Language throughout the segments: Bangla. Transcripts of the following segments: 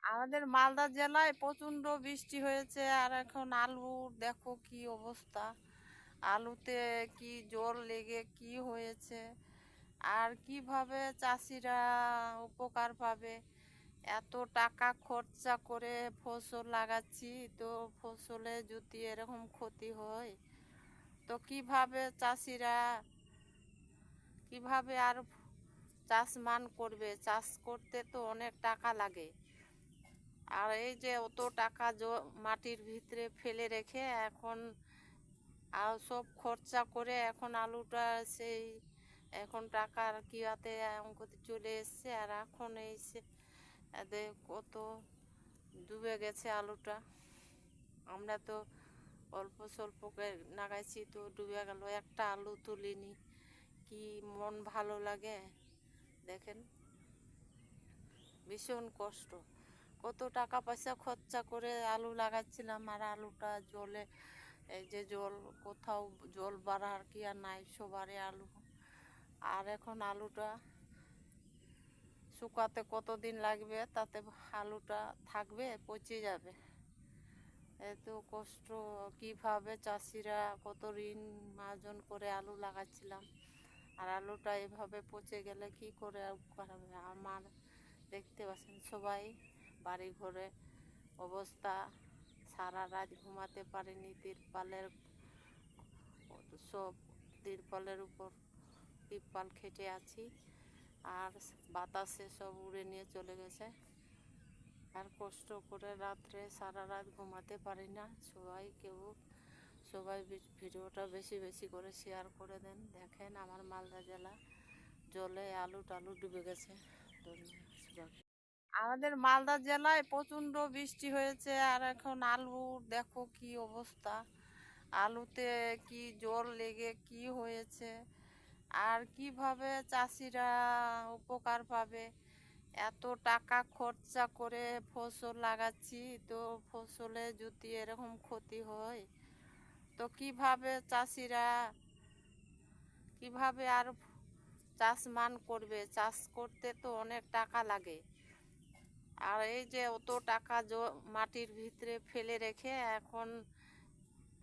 আমাদের মালদা জেলায় প্রচণ্ড বৃষ্টি হয়েছে, আর এখন আলুর দেখো কি অবস্থা। আলুতে কি জল লেগে কি হয়েছে, আর কিভাবে চাষিরা উপকার পাবে। এত টাকা খরচা করে ফসল লাগাচ্ছি, তো ফসলে যদি এরকম ক্ষতি হয়, তো কিভাবে আর চাষমান করবে। চাষ করতে তো অনেক টাকা লাগে, আর এই যে অত টাকা মাটির ভিতরে ফেলে রেখে এখন আর সব খরচা করে এখন আলুটা সেই এখন টাকার কিয়াতে অঙ্কতে চলে এসছে, আর এখন এদের কত ডুবে গেছে আলুটা। আমরা তো অল্প স্বল্প লাগাইছি, তো ডুবে গেল, একটা আলু তুলিনি। কি মন ভালো লাগে দেখেন, ভীষণ কষ্ট। কত টাকা পয়সা খরচা করে আলু লাগাচ্ছিলাম, আর আলুটা জলে, এই যে জল, কোথাও জল বাড়ার কি আর নাই, সবারই আলু। আর এখন আলুটা শুকাতে কতদিন লাগবে, তাতে আলুটা থাকবে, পচে যাবে। এত কষ্ট, কিভাবে চাষিরা কত ঋণ মার্জন করে আলু লাগাচ্ছিলাম, আর আলুটা এভাবে পচে গেলে কি করে হবে। আমার দেখতে পাচ্ছেন সবাই বাড়ি ঘরে অবস্থা, সারা রাত ঘুমাতে পারিনি, সব তিরপলের উপর তিরপল খেটে আছি, আর বাতাসে সব উড়ে নিয়ে চলে গেছে। আর কষ্ট করে রাত্রে সারা রাত ঘুমাতে পারি না। সবাই ভিডিওটা বেশি বেশি করে শেয়ার করে দেন। দেখেন আমার মালদা জেলা জলে আলু টালু ডুবে গেছে। আমাদের মালদা জেলায় প্রচণ্ড বৃষ্টি হয়েছে, আর এখন আলুর দেখো কি অবস্থা। আলুতে কি জল লেগে কি হয়েছে, আর কিভাবে চাষিরা উপকার পাবে। এত টাকা খরচা করে ফসল লাগাচ্ছি, তো ফসলে যদি এরকম ক্ষতি হয়, তো কিভাবে আর চাষমান করবে। চাষ করতে তো অনেক টাকা লাগে, আর এই যে অত টাকা মাটির ভিতরে ফেলে রেখে এখন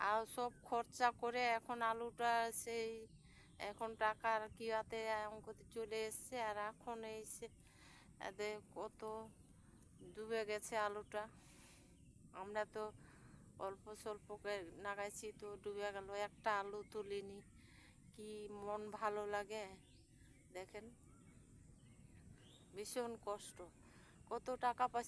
আর সব খরচা করে এখন আলুটা সেই এখন টাকার কিয়াতে অঙ্কতে চলে এসছে, আর এখন এদের কত ডুবে গেছে আলুটা। আমরা তো অল্প স্বল্প লাগাইছি, তো ডুবে গেল, একটা আলু তুলিনি। কি মন ভালো লাগে দেখেন, ভীষণ কষ্ট। কত টাকা পয়সা